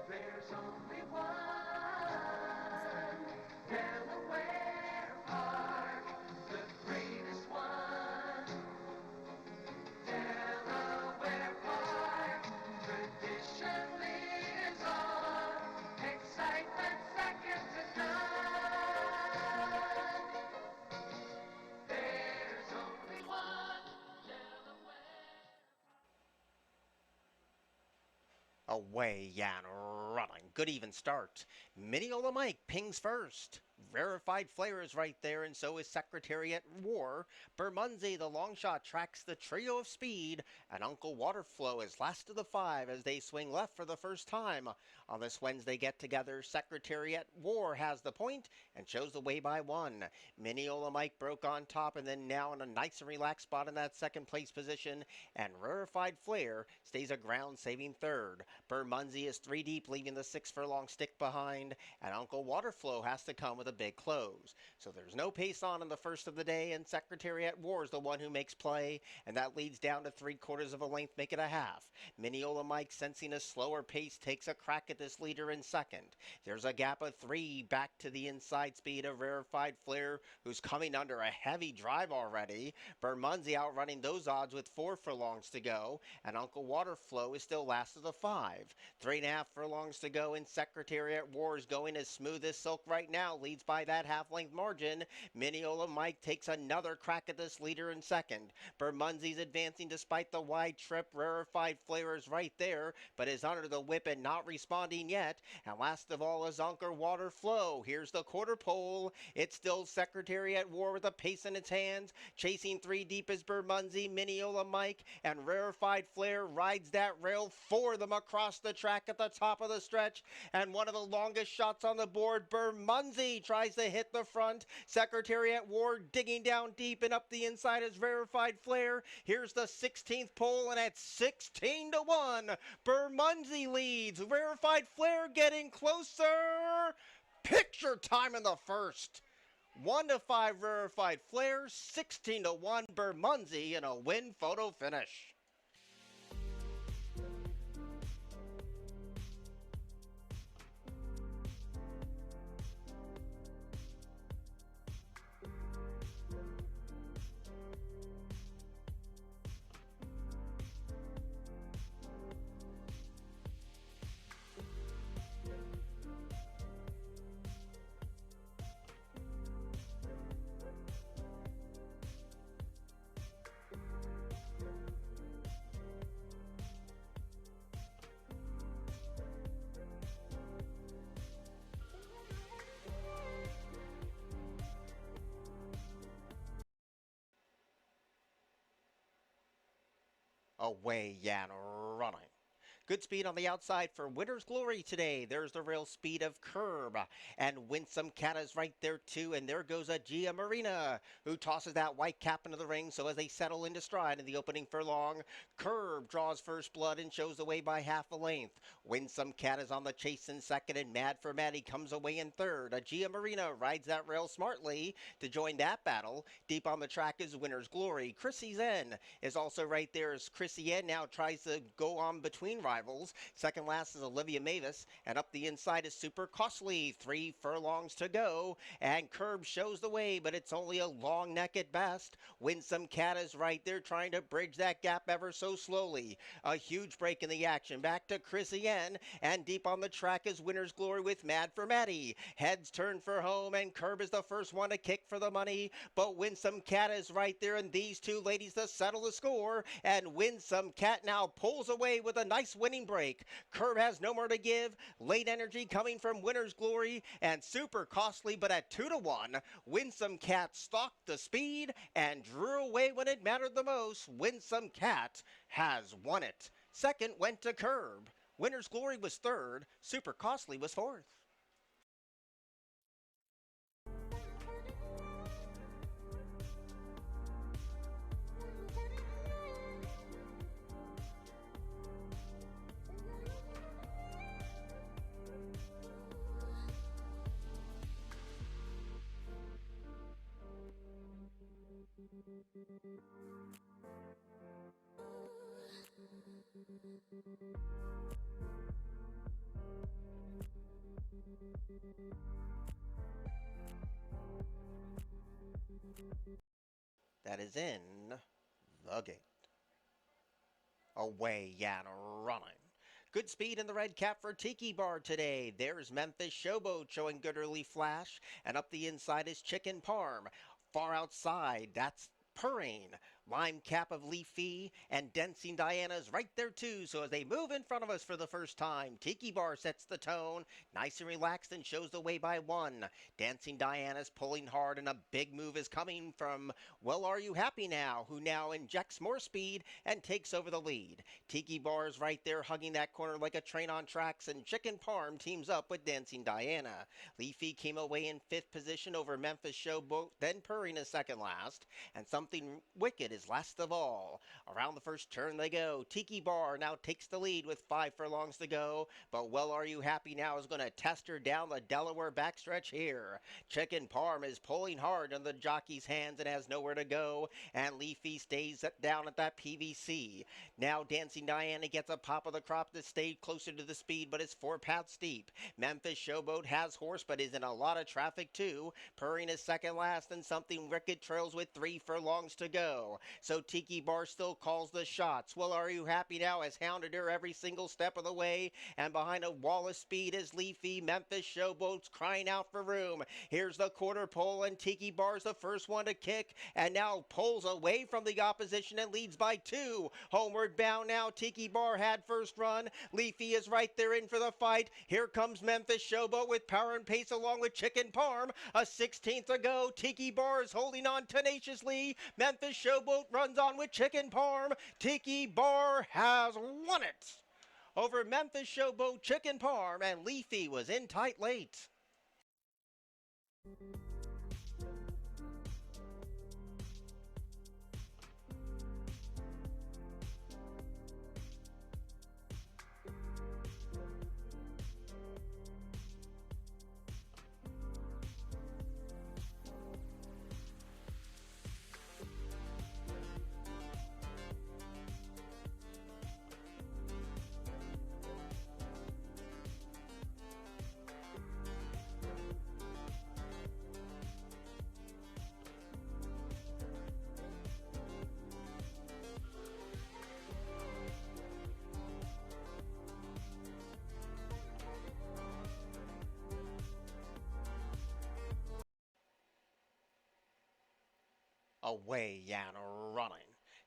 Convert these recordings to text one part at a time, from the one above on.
There's only one Delaware Park, the greatest one. Delaware Park, tradition lives on, excitement second to none. There's only one Delaware. Away and running. Good even start. Mineola Mike pings first. Verified Flair is right there, and so is Secretariat War. Bermondsey, the long shot, tracks the trio of speed, and Uncle Waterflow is last of the five as they swing left for the first time. On this Wednesday get-together, Secretariat War has the point and shows the way by one. Mineola Mike broke on top and then now in a nice and relaxed spot in that second place position, and Rarefied Flair stays a ground-saving third. Bermondsey is three deep, leaving the 6 furlong stick behind, and Uncle Waterflow has to come with a big close. So there's no pace on in the first of the day, and Secretariat War is the one who makes play, and that leads down to 3/4 of a length, make it a half. Mineola Mike, sensing a slower pace, takes a crack at this leader in second. There's a gap of 3 back to the inside speed of Rarefied Flair, who's coming under a heavy drive already. Bermondsey outrunning those odds with 4 furlongs to go, and Uncle Waterflow is still last of the 5. 3.5 furlongs to go, and Secretariat War is going as smooth as silk right now, leads by that half-length margin. Mineola Mike takes another crack at this leader in second. Bermondsey's advancing despite the wide trip. Rarefied Flair is right there, but is under the whip and not responding yet. And last of all is Uncle Waterflow. Here's the quarter pole. It's still Secretariat War with a pace in its hands. Chasing 3 deep is Bermondsey, Mineola Mike, and Rarefied Flair rides that rail for them across the track at the top of the stretch. And one of the longest shots on the board, Bermondsey tries to hit the front. Secretariat War digging down deep and up the inside is Rarefied Flair. Here's the 16th pole, and at 16-1, Bermondsey leads. Rarefied Flair getting closer. Picture time in the first. 1-5 Rarefied Flair, 16-1 Bermondsey in a win photo finish. Away and running. Good speed on the outside for Winner's Glory today. There's the real speed of Curb. And Winsome Cat is right there too. And there goes a Gia Marina, who tosses that white cap into the ring. So as they settle into stride in the opening furlong, Curb draws first blood and shows the way by half a length. Winsome Cat is on the chase in second, and Mad for Maddie comes away in third. A Gia Marina rides that rail smartly to join that battle. Deep on the track is Winner's Glory. Chrissy Zen is also right there as Chrissy Zen now tries to go on between rivals. Second last is Olivia Mavis, and up the inside is Super Costly. 3 furlongs to go, and Curb shows the way, but it's only a long neck at best. Winsome Cat is right there trying to bridge that gap ever so slowly. A huge break in the action. Back to Chrissy N, and deep on the track is Winner's Glory with Mad for Maddie. Heads turn for home, and Curb is the first one to kick for the money, but Winsome Cat is right there, and these two ladies to settle the score, and Winsome Cat now pulls away with a nice winning break. Curb has no more to give. Late energy coming from Winner's Glory and Super Costly, but at 2-1, Winsome Cat stalked the speed and drew away when it mattered the most. Winsome Cat has won it. Second went to Curb. Winner's Glory was third. Super Costly was fourth. That is in the gate. Away and running. Good speed in the red cap for Tiki Bar today. There's Memphis Showboat showing good early flash. And up the inside is Chicken Parm. Far outside, that's Purring. Lime cap of Leafy and Dancing Diana's right there too. So as they move in front of us for the first time, Tiki Bar sets the tone. Nice and relaxed and shows the way by one. Dancing Diana's pulling hard and a big move is coming from Well Are You Happy Now, who now injects more speed and takes over the lead. Tiki Bar is right there hugging that corner like a train on tracks, and Chicken Parm teams up with Dancing Diana. Leafy came away in 5th position over Memphis Showboat, then Purring is second last, and Something Wicked is last of all. Around the first turn they go. Tiki Bar now takes the lead with 5 furlongs to go, but Well Are You Happy Now is going to test her down the Delaware backstretch here. Chicken Parm is pulling hard on the jockey's hands and has nowhere to go, and Leafy stays down at that PVC. Now Dancing Diana gets a pop of the crop to stay closer to the speed, but it's 4 paths steep. Memphis Showboat has horse, but is in a lot of traffic too. Purring is second last, and Something Wicked trails with 3 furlongs to go. So Tiki Bar still calls the shots. Well, Are You Happy Now has hounded her every single step of the way, and behind a wall of speed is Leafy. Memphis Showboat's crying out for room. Here's the quarter pole, and Tiki Bar's the first one to kick, and now pulls away from the opposition and leads by 2. Homeward bound now, Tiki Bar had first run. Leafy is right there in for the fight. Here comes Memphis Showboat with power and pace along with Chicken Parm. A 16th to go. Tiki Bar is holding on tenaciously. Memphis Showboat runs on with Chicken Parm. Tiki Bar has won it over Memphis Showboat, Chicken Parm, and Leafy was in tight late. Away and running.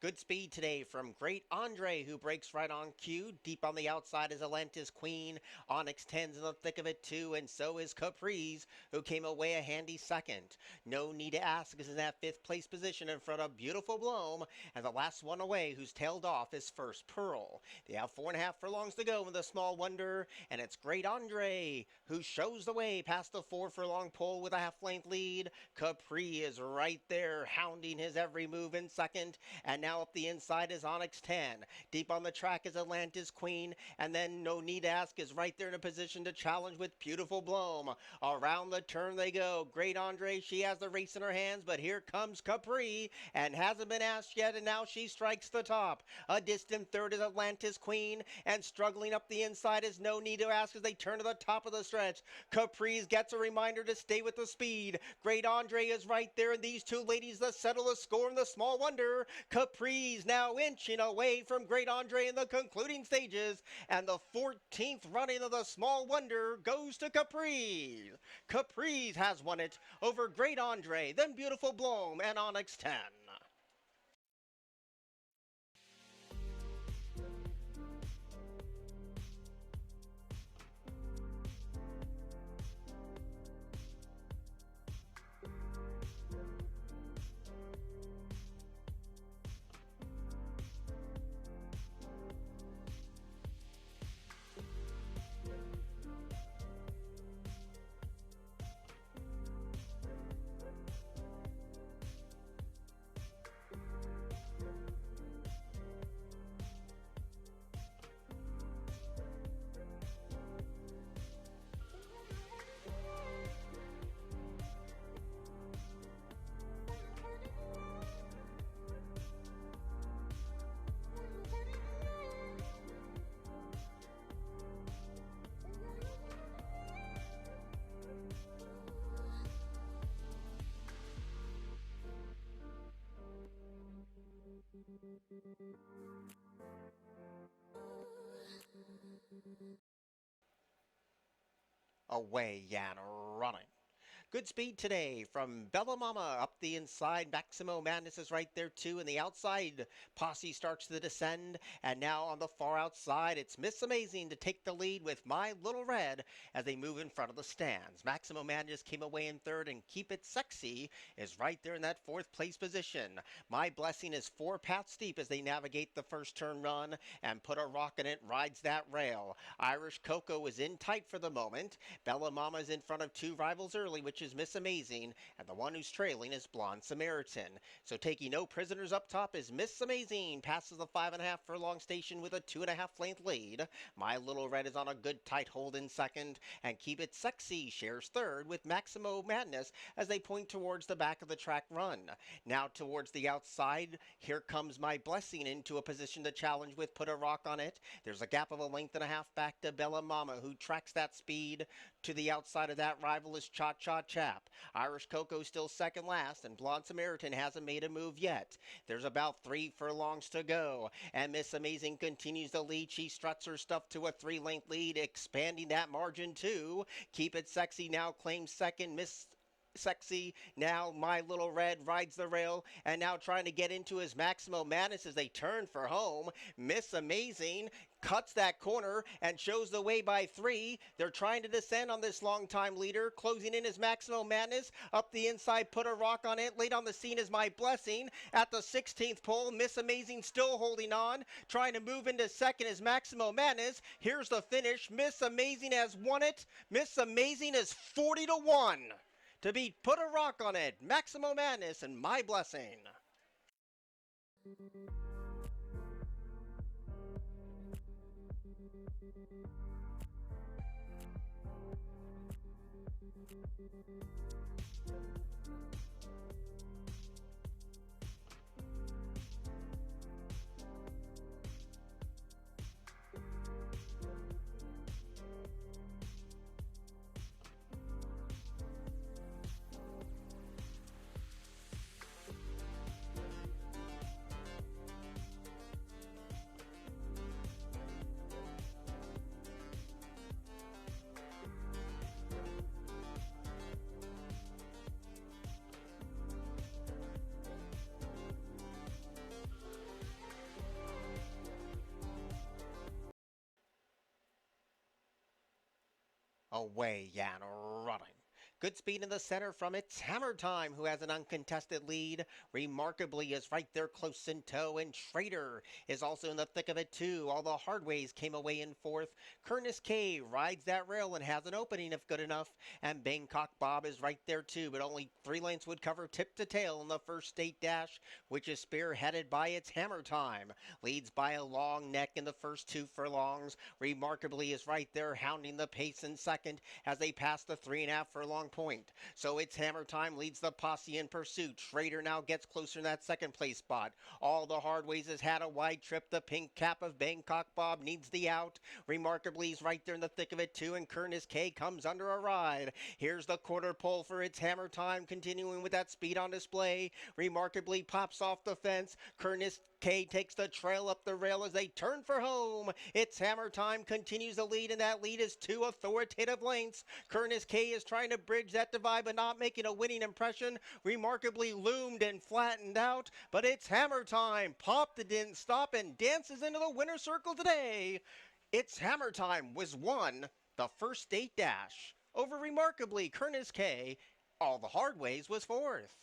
Good speed today from Great Andre, who breaks right on cue. Deep on the outside is Atlantis Queen. Onyx 10's in the thick of it too, and so is Caprice, who came away a handy second. No Need to Ask is in that 5th place position in front of Beautiful Bloom, and the last one away who's tailed off is First Pearl. They have 4.5 furlongs to go in the Small Wonder, and it's Great Andre who shows the way past the 4 furlong pole with a half-length lead. Capri is right there, hounding his every move in second, and now up the inside is Onyx 10. Deep on the track is Atlantis Queen, and then No Need to Ask is right there in a position to challenge with Beautiful Bloom. Around the turn they go. Great Andre, she has the race in her hands, but here comes Capri, and hasn't been asked yet, and now she strikes the top. A distant third is Atlantis Queen, and struggling up the inside is No Need to Ask as they turn to the top of the stretch. Caprice gets a reminder to stay with the speed. Great Andre is right there, and these two ladies that settle the score in the Small Wonder. Caprice now inching away from Great Andre in the concluding stages, and the 14th running of the Small Wonder goes to Caprice. Caprice has won it over Great Andre, then Beautiful Bloom, and Onyx 10. Away and running. Good speed today from Bella Mama up the inside. Maximo Madness is right there too. And the outside posse starts to descend. And now on the far outside, it's Miss Amazing to take the lead with My Little Red as they move in front of the stands. Maximo Madness came away in third, and Keep It Sexy is right there in that fourth place position. My Blessing is 4 paths deep as they navigate the first turn run, and Put a Rock in It rides that rail. Irish Coco is in tight for the moment. Bella Mama is in front of 2 rivals early, which is Miss Amazing, and the one who's trailing is Blonde Samaritan. So taking no prisoners up top is Miss Amazing, passes the 5.5 furlong station with a 2.5 length lead. My Little Red is on a good tight hold in second, and Keep It Sexy shares third with Maximo Madness as they point towards the back of the track run. Now towards the outside, here comes My Blessing into a position to challenge with Put a Rock on It. There's a gap of a length and a half back to Bella Mama, who tracks that speed. To the outside of that rival is Cha Cha Chap. Irish Coco still second last, and Blonde Samaritan hasn't made a move yet. There's about 3 furlongs to go, and Miss Amazing continues to lead. She struts her stuff to a 3-length lead, expanding that margin too. Keep It Sexy now claims second. Miss Sexy, now My Little Red rides the rail, and now trying to get into his Maximo Madness as they turn for home. Miss Amazing cuts that corner and shows the way by 3. They're trying to descend on this long-time leader. Closing in is Maximo Madness. Up the inside, Put a Rock on It. Late on the scene is My Blessing. At the 16th pole, Miss Amazing still holding on. Trying to move into second is Maximo Madness. Here's the finish. Miss Amazing has won it. Miss Amazing is 40-1. To beat Put a Rock on It, Maximo Madness, and My Blessing. Away and running. Good speed in the center from It's Hammer Time, who has an uncontested lead. Remarkably is right there close in tow, and Trader is also in the thick of it too. All the Hardways came away in fourth. Kernis K rides that rail and has an opening if good enough. And Bangkok Bob is right there too, but only 3 lengths would cover tip to tail in the first state dash, which is spearheaded by It's Hammer Time. Leads by a long neck in the first 2 furlongs. Remarkably is right there hounding the pace in second as they pass the 3.5 furlong point. So It's Hammer Time leads the posse in pursuit. Schrader now gets closer in that second place spot. All the Hardways has had a wide trip. The pink cap of Bangkok Bob needs the out. Remarkably, he's right there in the thick of it too, and Kernis K comes under a ride. Here's the quarter pole for It's Hammer Time, continuing with that speed on display. Remarkably pops off the fence. Kernis K takes the trail up the rail as they turn for home. It's Hammer Time continues the lead, and that lead is 2 authoritative lengths. Kernis K is trying to bridge that divide but not making a winning impression. Remarkably loomed and flattened out, but It's Hammer Time popped and didn't stop and dances into the winner's circle today. It's Hammer Time was won the first state dash over Remarkably Kernis K. All the Hardways was fourth.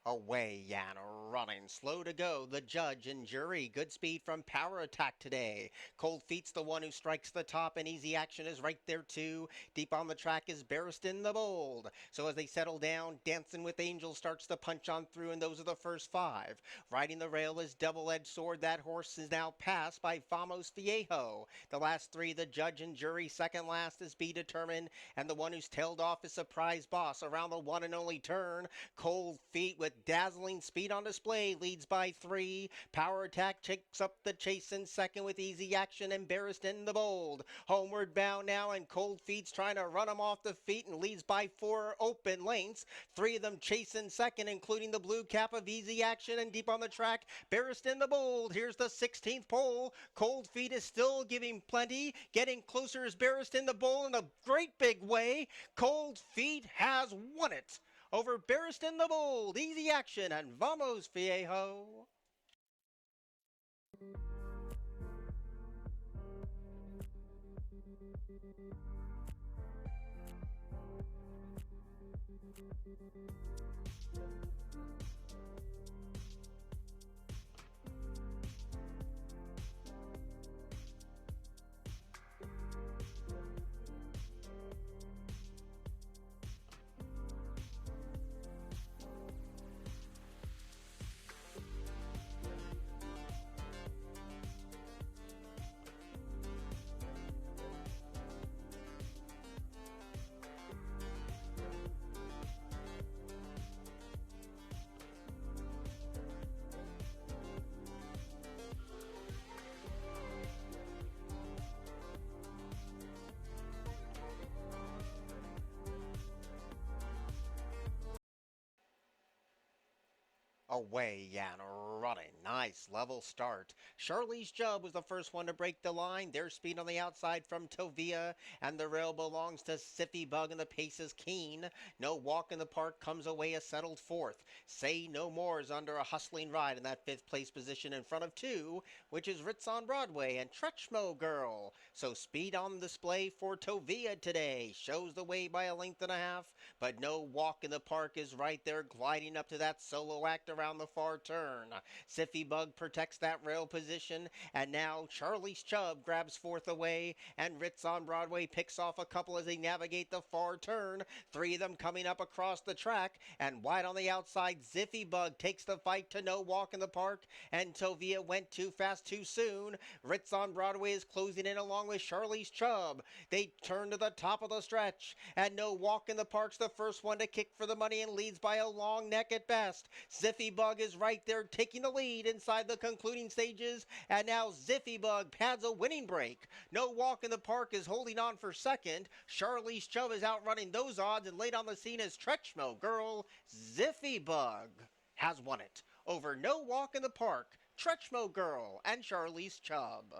Away and running, slow to go, the judge and jury. Good speed from Power Attack today. Cold Feet's the one who strikes the top, and Easy Action is right there too. Deep on the track is Barristan the Bold. So as they settle down, Dancing with Angels starts to punch on through, and those are the first five. Riding the rail is Double-Edged Sword. That horse is now passed by Famos Viejo. The last three, the judge and jury. Second last is Be Determined, and the one who's tailed off is Surprise Boss. Around the one and only turn, Cold Feet with dazzling speed on display leads by three. Power Attack takes up the chase in second with Easy Action and Barristan the Bold. Homeward bound now, and Cold Feet's trying to run him off the feet and leads by four open lengths. Three of them chase in second, including the blue cap of Easy Action, and deep on the track, Barristan the Bold. Here's the 16th pole. Cold Feet is still giving plenty. Getting closer is Barristan the Bold in a great big way. Cold Feet has won it over Barristan the Bold, Easy Action, and Vamos Viejo. Away and running. Nice level start. Charlize Chubb was the first one to break the line. Their speed on the outside from Tovia, and the rail belongs to Siffy Bug, and the pace is keen. No Walk in the Park comes away a settled fourth. Say No More is under a hustling ride in that fifth place position in front of two, which is Ritz on Broadway and Tretchmo Girl. So speed on display for Tovia today. Shows the way by a length and a half, but No Walk in the Park is right there gliding up to that solo act around the far turn. Siffy Bug protects that rail position, and now Charlize Chubb grabs fourth away, and Ritz on Broadway picks off a couple as they navigate the far turn. Three of them coming up across the track, and wide on the outside, Ziffy Bug takes the fight to No Walk in the Park, and Tovia went too fast too soon. Ritz on Broadway is closing in along with Charlize Chubb. They turn to the top of the stretch, and No Walk in the Park's the first one to kick for the money and leads by a long neck at best. Ziffy Bug is right there taking the lead inside the concluding stages, and now Ziffy Bug pads a winning break. No Walk in the Park is holding on for second. Charlize Chubb is outrunning those odds, and late on the scene is Tretchmo Girl. Ziffy Bug has won it over No Walk in the Park, Tretchmo Girl, and Charlize Chubb.